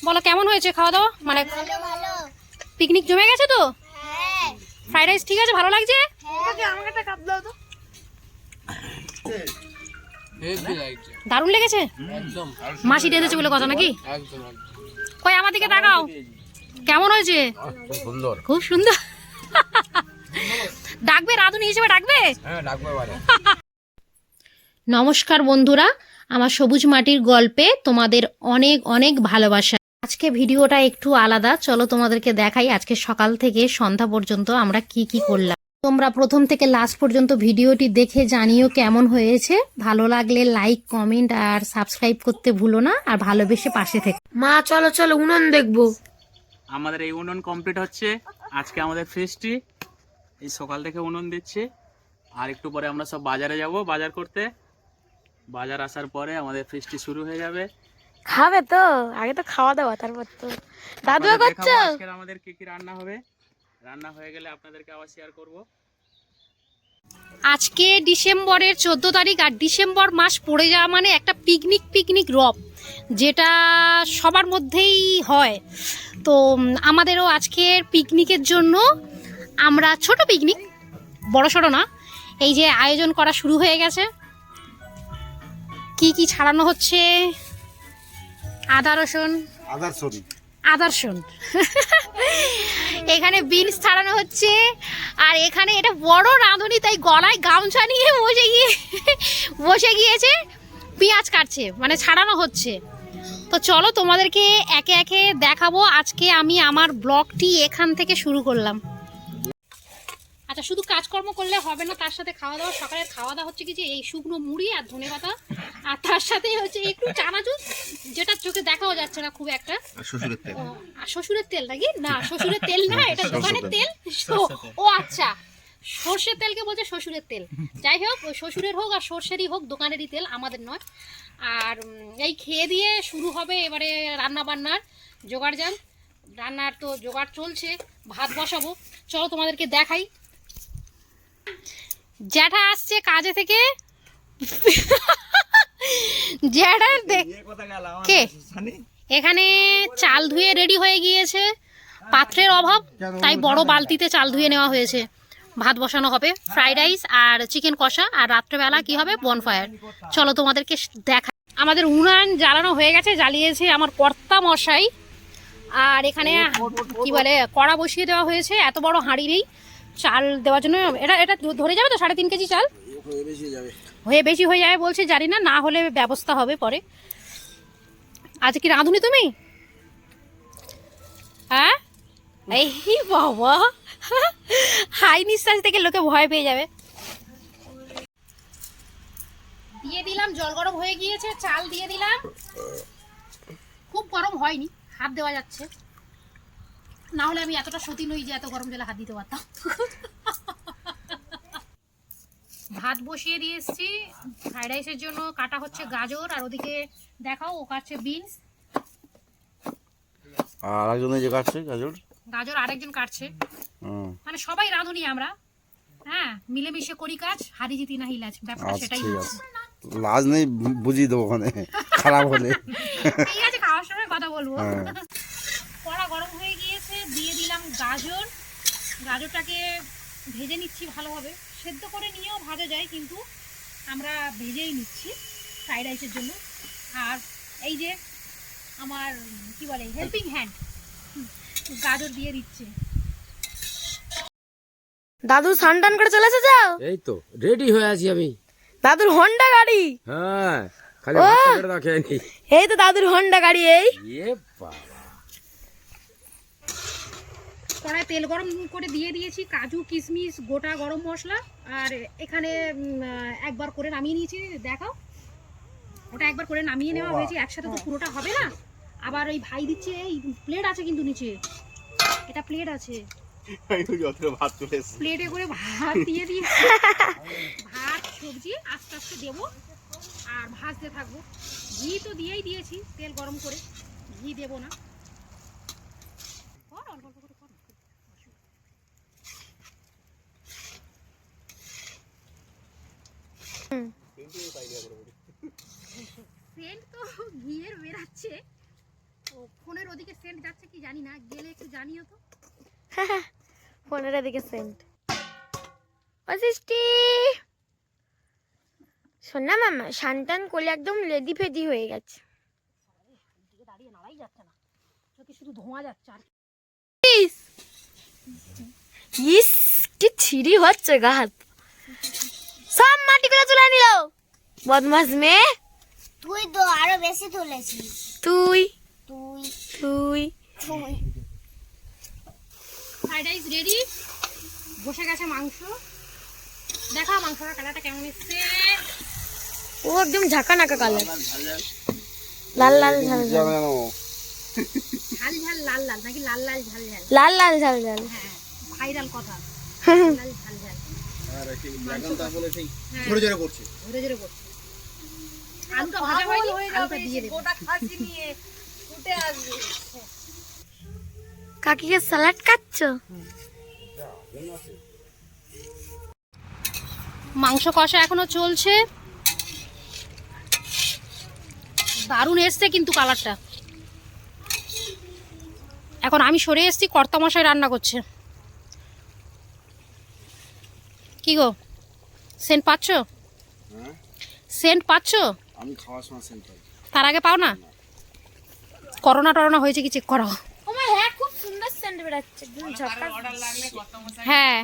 বলো কেমন হয়েছে খাওয়া দাওয়া? মানে পিকনিক জমে গেছে তো? ফ্রাইড রাইস ঠিক আছে, ভালো লাগছে? আমাকে একটা কাপ দাও তো। দারুণ লেগেছে। মাসি রেঁধেছে বলে কথা নাকি? কই আমার দিকে তাকাও, কেমন হয়েছে? সুন্দর, খুব সুন্দর। ডাকবে রাঁধুনি হিসেবে ডাকবে? হ্যাঁ ডাকবো এবারে। নমস্কার বন্ধুরা, আমার সবুজ মাটির গল্পে তোমাদের অনেক অনেক ভালোবাসা। আজকে ভিডিওটা একটু আলাদা, চলো তোমাদেরকে দেখাই আজকে সকাল থেকে সন্ধ্যা পর্যন্ত আমরা কি কি করলাম। তোমরা প্রথম থেকে লাস্ট পর্যন্ত ভিডিওটি দেখে জানিও কেমন হয়েছে। ভালো লাগলে লাইক, কমেন্ট আর সাবস্ক্রাইব করতে ভুলো না, আর ভালোবেসে পাশে থেকে। মা চলো চলো উনুন দেখবো। আমাদের এই উনুন কমপ্লিট হচ্ছে। আজকে আমাদের ফিস্টি এই সকাল থেকে উনুন দিচ্ছে। আর একটু পরে আমরা সব বাজারে যাব বাজার করতে। বাজার আসার পরে আমাদের ফিস্টি শুরু হয়ে যাবে। খাবে তো, আগে তো খাওয়া দাওয়া, তারপর তো দাদুও আপনাদের করছো। দেখাবো আজকে আমাদের কি কি রান্না হবে। রান্না হয়ে গেলে আপনাদেরকে আবার শেয়ার করব। আজকে ডিসেম্বরের 14 তারিখ, আর ডিসেম্বর মাস পড়ে যাওয়া মানে একটা পিকনিক রব, যেটা সবার মধ্যেই হয়। তো আমাদেরও আজকের পিকনিকের জন্য আমরা ছোট পিকনিক, বড় সড়ো না, এই যে আয়োজন করা শুরু হয়ে গেছে। কি কি ছাড়ানো হচ্ছে? আদা রসুন, এখানে বিনস ছাড়ানো হচ্ছে। আর এখানে এটা বড় রাঁধুনি, তাই গলায় গামছা নিয়ে বসে গিয়েছে, পেঁয়াজ কাটছে, মানে ছাড়ানো হচ্ছে। তো চলো তোমাদেরকে একে একে দেখাবো। আজকে আমি আমার ব্লগটি এখান থেকে শুরু করলাম। আচ্ছা, শুধু কাজকর্ম করলে হবে না, তার সাথে খাওয়া দাওয়া। সকালের খাওয়া দাওয়া হচ্ছে কি যে এই শুকনো মুড়ি আর ধনেপাতা, আর তার সাথে হচ্ছে একটু চানাচুর, যেটা চোখে দেখাও যাচ্ছে না খুব একটা। শ্বশুরের তেল। আর শ্বশুরের তেল নাকি? না, শ্বশুরের তেল না, এটা দোকানের তেল। ও আচ্ছা, সর্ষের তেলকে বলছে শ্বশুরের তেল। যাই হোক, ওই শ্বশুরের হোক আর সর্ষেরই হোক, দোকানেরই তেল, আমাদের নয়। আর এই খেয়ে দিয়ে শুরু হবে এবারে রান্না বান্নার জোগাড়জান। রান্নার তো জোগাড় চলছে, ভাত বসাবো। চলো তোমাদেরকে দেখাই। জ্যাঠা আসছে কাজে থেকে। জ্যাঠার কে এখানে চাল ধুয়ে রেডি হয়ে গিয়েছে। পাত্রের অভাব, তাই বড় বালতিতে চাল ধুয়ে নেওয়া হয়েছে। ভাত বসানো হবে, ফ্রাইড রাইস আর চিকেন কষা, আর রাত্রেবেলা কি হবে, বনফায়ার। চলো তোমাদেরকে দেখা। আমাদের উনান জ্বালানো হয়ে গেছে, জ্বালিয়েছে আমার কর্তা মশাই। আর এখানে কি বলে, কড়া বসিয়ে দেওয়া হয়েছে। এত বড় হাঁড়ি নেই চাল দেওয়ার জন্য। এটা ধরে যাবে তো 3.5 কেজি চাল? হয়ে বেশি হয়ে যাবে বলছে, জানি না, না হলে ব্যবস্থা হবে পরে। আজ কি রাঁধুনি তুমি? হ্যাঁ, এই বাবা, হাই নিঃশ্বাস থেকে লোকে ভয় পেয়ে যাবে। দিয়ে দিলাম, জল গরম হয়ে গিয়েছে, চাল দিয়ে দিলাম। খুব গরম হয়নি, হাত দেওয়া যাচ্ছে, না হলে আমি এতটা সতী নই যে এত গরম জলে হাত দিতে পারতাম। ভাত বসিয়ে দিয়ে এসছি। ফ্রাইড রাইসের জন্য কাটা হচ্ছে গাজর, আর ওদিকে দেখাও ও কাটছে বিনস। আর আরেকজনে যে কাটছে গাজর আরেকজন কাটছে। মানে সবাই রাঁধুনি আমরা, হ্যাঁ, মিলেমিশে করি কাজ। হারি জিতি না হিলাজ, ব্যাপারটা সেটাই হচ্ছে। লাজ নেই, বুঝিয়ে দেবো ওখানে খারাপ হলে। ঠিক আছে, খাওয়ার সময় কথা বলবো। কড়া গরম হয়ে গিয়েছে, দিয়ে দিলাম গাজর। গাজরটাকে ভেজে নিচ্ছি ভালোভাবে। সেদ্ধ করে নিয়েও ভাজা যায়, কিন্তু আমরা ভেজেই নিচ্ছি ফ্রাইড রাইসের জন্য। আর এই যে আমার কি বলে, হেল্পিং হ্যান্ড, গাজর দিয়ে দিচ্ছে। দাদু সানটান করে চলে এসেছো? এই তো রেডি হয়ে আছি আমি। দাদুর হন্ডা গাড়ি। হ্যাঁ, খালি ভাতটা কেটে দাও, খেয়ে নি। এই তো দাদুর হন্ডা গাড়ি। এই এ বাবা, কড়াই তেল গরম করে দিয়ে দিয়েছি কাজু, কিশমিশ, গোটা গরম মশলা। আর এখানে একবার করে নামিয়ে নিয়েছি, দেখাও। ওটা একবার করে নামিয়ে নেওয়া হয়েছে, একসাথে তো পুরোটা হবে না। আবার ওই ভাই দিচ্ছে, এই প্লেট আছে কিন্তু নিচে, এটা প্লেট আছে, প্লেটে করে ভাত দিয়ে দিয়ে ভাত সবজি আস্তে আস্তে দেবো আর ভাজতে থাকবো। ঘি তো দিয়েই দিয়েছি, তেল গরম করে, ঘি দেবো না। অল্প অল্প করে কর। সেন্ট তো ঘিয়ের বেরাচ্ছে, ফোনের ওদিকে সেন্ট যাচ্ছে কি জানি না, গেলে একটু জানিও তো। ফোনের এদিকে সেন্ট। ও সৃষ্টি, শোন না মামা, শান্তান কোলে একদম রেডি ফেডি হয়ে গেছে। দিকে দাঁড়িয়ে নাড়াই যাচ্ছে না, চোখে শুধু ধোঁয়া যাচ্ছে। আর ইস কি ছিড়ি হচ্ছে গা হাত, সব মাটি করে তুলে নিল। বদমাস মেয়ে, তুই তো আরো বেশি তুলেছিস। তুই তুই তুই তুই ফ্রাইড রাইস রেডি, বসে গেছে মাংস। দেখা মাংসটার কালারটা কেমন এসছে। ও একদম ঝাঁকা নাকা কালার, লাল লাল ঝাল ঝাল, ঝাল ঝাল লাল লাল নাকি লাল লাল ঝাল ঝাল? লাল লাল ঝাল ঝাল। হ্যাঁ, ভাইরাল কথা, লাল ঝাল ঝাল। ঝরে ঝরে করছে। ধরে ধরে করছে। আলুটা ভাজা হয়নি, আলুটা দিয়ে দেবো। কাকিকে স্যালাড কাটছো? মাংস কষা এখনো চলছে, দারুণ এসছে কিন্তু কালারটা। এখন আমি সরে এসেছি, কর্তামশাই রান্না করছে। কি গো, সেন্ট পাচ্ছ? সেন্ট পাচ্ছ? আমি খাওয়ার সময় সেন্ট পাই। তার আগে পাও না? করোনা টরোনা হয়েছে কি চেক করাও। ও মা, হ্যাঁ খুব সুন্দর সেন্ট বেরাচ্ছে, একদম ঝাঁকা। হ্যাঁ,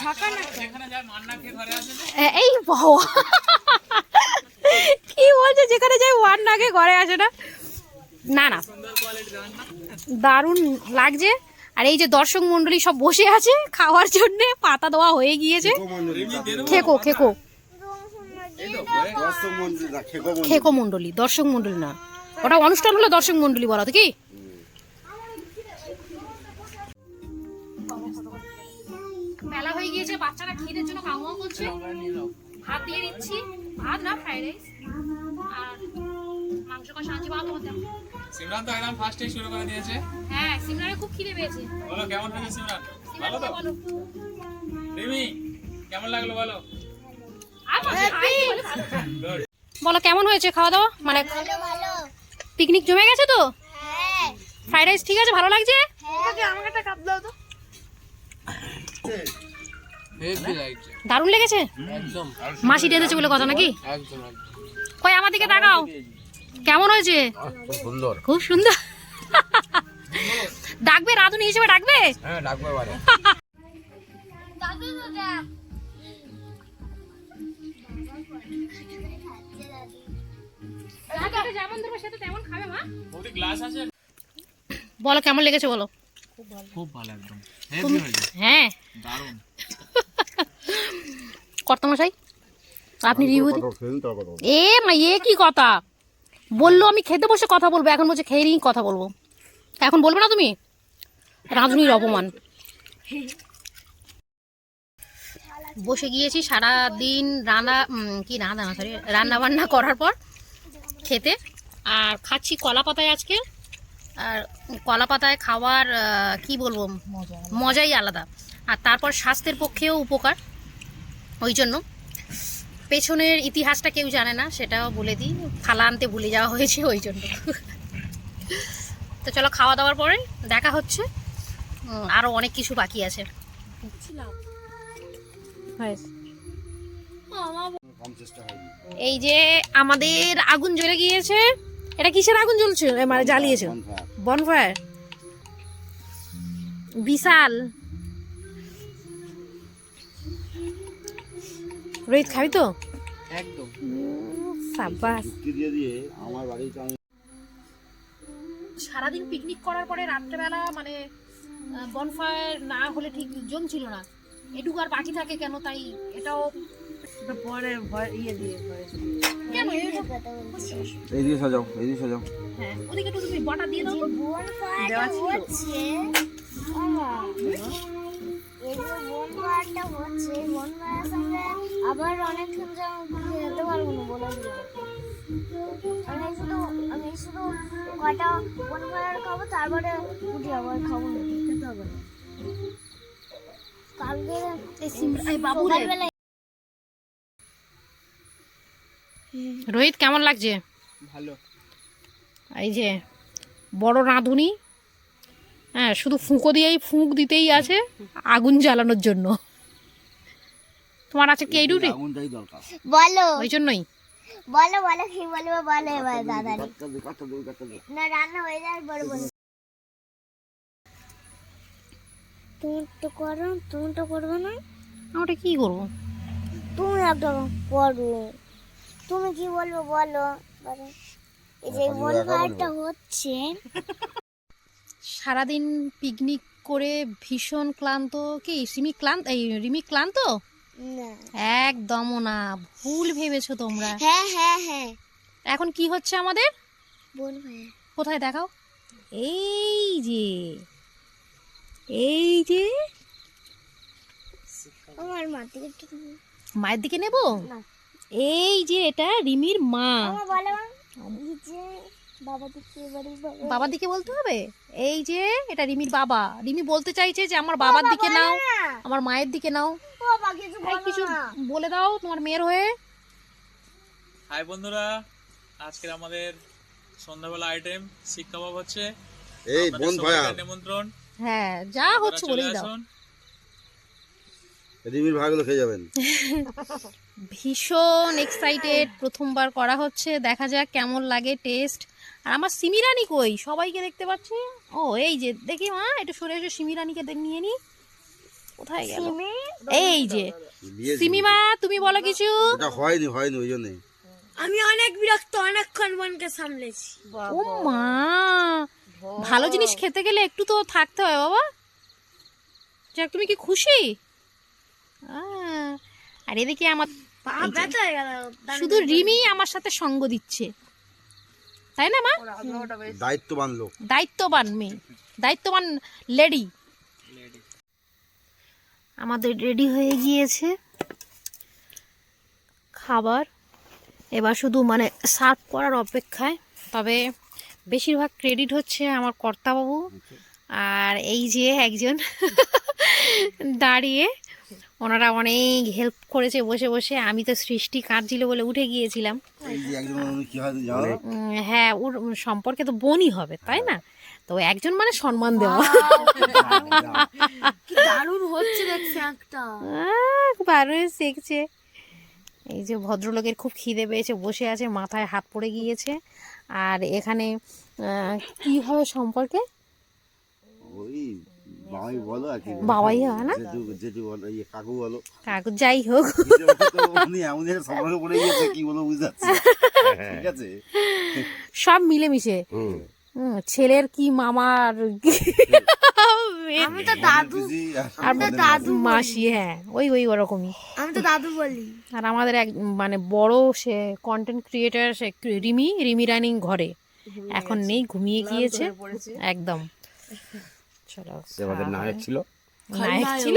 ঝাঁকা নাকা। এই বাবা কি বলছে, যেখানে যাই ওয়ান নাকে ঘরে আসে না। না না, দারুণ লাগছে। আর এই যে দর্শক মন্ডলী সব বসে আছে খাওয়ার জন্য, পাতা দেওয়া হয়ে গিয়েছে। খেকো খেকো খেকো মন্ডলী, দর্শক মন্ডলী না, ওটা অনুষ্ঠান হলো দর্শক মন্ডলী বলা তো কি। বেলা হয়ে গিয়েছে, বাচ্চারা খিদের জন্য কামড় করছে। ভাত দিয়ে দিচ্ছি, ভাত না ফ্রাইড রাইস আর মাংস কষা আছে। ভাত তোমার দেবো। সিমরান তো একদম ফার্স্টেই শুরু করে দিয়েছে। হ্যাঁ, সিমরানের খুব খিদে পেয়েছে। বলো কেমন হয়েছে সিমরান? ভালো তো? বলো রিমি কেমন লাগলো বলো? গুড। বলো কেমন হয়েছে খাওয়া দাওয়া, মানে ভালো ভালো। পিকনিক জমে গেছে তো? হ্যাঁ ফ্রাইড রাইস ঠিক আছে, ভালো লাগছে? আমাকে একটা কাপ দাও তো। হেভি লাগছে দারুণ লেগেছে? একদম মাসি রেঁধেছে বলে কথা নাকি? একদম একদম। কই আমার দিকে তাকাও, কেমন হয়েছে? খুব সুন্দর। খুব সুন্দর। ডাকবে রাঁধুনি হিসেবে ডাকবে? হ্যাঁ ডাকবো এবারে। দাদু দাদা যেমন দেবে সেটা তেমন খাবে মা। ওটি গ্লাস আছে? বলো কেমন লেগেছে বলো। খুব ভালো একদম। হেভি হয়েছে। হ্যাঁ, দারুণ। কর্তামশাই আপনি রিভিউ দিন। এ মা, এ কি কথা বললো? আমি খেতে বসে কথা বলবো, এখন বলছে খেয়ে নিয়ে কথা বলবো। এখন বলবে না তুমি? রাঁধুনির অপমান। বসে গিয়েছি সারা দিন রান্না বান্না করার পর খেতে, আর খাচ্ছি কলা পাতায় আজকে। আর কলা পাতায় খাওয়ার কি বলবো, মজাই আলাদা। আর তারপর স্বাস্থ্যের পক্ষেও উপকার, ওই জন্য। পেছনের ইতিহাসটা কেউ জানে না, সেটাও বলে দিই, থালা আনতে ভুলে যাওয়া হয়েছে ওই জন্য। তো চলো, খাওয়া দাওয়ার পরে দেখা হচ্ছে। আরও অনেক কিছু বাকি আছে। এই যে আমাদের আগুন জ্বলে গিয়েছে। এটা কিসের আগুন জ্বলছে, মানে জ্বালিয়েছে? বনফায়ার। বিশাল। রোহিত খাবি তো? একদম। সাবাস। আমার বাড়িতে সারাদিন পিকনিক করার পরে রাত্রেবেলা মানে বনফায়ার না হলে ঠিক জমছিল না। এটুকু আর বাকি থাকে কেন, তাই এটাও পরে ইয়ে দিয়ে কেন এইদিকে সাজাও, এইদিকে সাজাও। হ্যাঁ, ওদিকে একটু তুমি বটা দিয়ে দাও। বনফায়ারটা হচ্ছে এই যে বনফায়ারটা হচ্ছে, বনফায়ারের সঙ্গে আবার অনেকক্ষণ যেতে পারবো না বলে দিল। আমি শুধু কটা বনফায়ার খাবো, তারপরে উঠে আবার খাবো না, খেতে হবে না। কালকে সকালবেলায় রোহিত কেমন লাগছে? ভালো। এই যে বড় রাঁধুনি। হ্যাঁ, শুধু ফুঁকো দিয়েই ফুঁক দিতেই আছে আগুন জ্বালানোর জন্য। তোমার আছে কি এই ডিউটি? আগুনটাই দরকার। বলো ওই জন্যই বলো বলো কি বলবো বলো এবার দাদারি। না রান্না হয়ে যায় বড় বলো। তুমি তো করো, তুমি তো করবে না। আমরা কি করবো? তুমি একটা করো, তুমি কি বলবো বলো বলো। এই যে বনফায়ারটা হচ্ছে, সারাদিন পিকনিক করে ভীষণ ক্লান্ত। কি রিমি ক্লান্ত? না একদমও না, ভুল ভেবেছো তোমরা। হ্যাঁ হ্যাঁ হ্যাঁ এখন কি হচ্ছে আমাদের? বনফায়ার। কোথায় দেখাও? এই যে, এই যে আমার মা থেকে একটু তুমি মায়ের দিকে নেব। না। এই যে এটা রিমির মা। আমার বলো এই যে বাবা দিকে বাড়ি বাবা। বাবার দিকে বলতে হবে। এই যে এটা রিমির বাবা। রিমি বলতে চাইছে যে আমার বাবার দিকে নাও, আমার মায়ের দিকে নাও। বাবা কিছু এই বলো কিছু না। বলে দাও তোমার মেয়ের হয়ে। হাই বন্ধুরা, আজকের আমাদের সন্ধ্যাবেলা আইটেম শিক কাবাব হচ্ছে। এই আপনাদের বোন সবাইকে ভাইয়া হ্যাঁ, নিমন্ত্রণ। যা আপনারা হচ্ছে চলে বলেই দাও। আসুন। রিমির ভাগগুলো খেয়ে যাবেন। ভীষণ এক্সাইটেড, প্রথমবার করা হচ্ছে, দেখা যাক কেমন লাগে টেস্ট। আর আমার সিমিরানি কই? সবাইকে দেখতে পাচ্ছি। ও এই যে, দেখি মা একটু সরে এসে সিমিরানিকে নিয়ে নি। কোথায় গেল? এই যে দিয়েছি। সিমিমা, তুমি বলো কিছু। এটা হয়নি ওই জন্যে। আমি অনেক বিরক্ত, অনেকক্ষণ বোনকে সামলেছি। ও মা, ভালো জিনিস খেতে গেলে একটু তো থাকতে হয় বাবা। যাক, তুমি কি খুশি? আর এদিকে আমার পা ব্যথা হয়ে গেল। শুধু রিমি আমার সাথে সঙ্গ দিচ্ছে, তাই না মা? দায়িত্ববান লোক। দায়িত্ববান মেয়ে, দায়িত্ববান লেডি। আমাদের রেডি হয়ে গিয়েছে খাবার, এবার শুধু মানে সার্ভ করার অপেক্ষায়। তবে বেশিরভাগ ক্রেডিট হচ্ছে আমার কর্তাবাবু। আর এই যে একজন দাঁড়িয়ে, ওনারা অনেক হেল্প করেছে বসে বসে। আমি তো সৃষ্টি কাঁদছিল বলে উঠে গিয়েছিলাম। এই যে একজন কি হয় জানো? হ্যাঁ, ওর সম্পর্কে তো বোনই হবে, তাই না? তো একজন মানে সম্মান দেওয়া। কি দারুণ হচ্ছে দেখছি একটা। ভালোই শিখছে। এই যে ভদ্রলোকের খুব খিদে পেয়েছে, বসে আছে, মাথায় হাত পড়ে গিয়েছে। আর এখানে কি হয় সম্পর্কে? ওই বাবাই বলো আর কি। বাবাই হয় না? জেঠু বলো, ইয়ে কাকু বলো। কাকু যাই হোক, তো উনি এমন একটা সম্পর্কে পড়ে গিয়েছে, কি বলবো বুঝতে পারছি না। ঠিক আছে। সব মিলেমিশে। ছেলের কি মামার আমি তো দাদু, আর মাসি, হ্যাঁ ওই ওরকমই। আমি তো দাদু বলি। আর আমাদের এক মানে বড় সে কন্টেন্ট ক্রিয়েটার, সে রিমি রানিং ঘরে এখন নেই, ঘুমিয়ে গিয়েছে একদম। চলো, আমাদের নায়ক ছিল। নায়ক ছিল।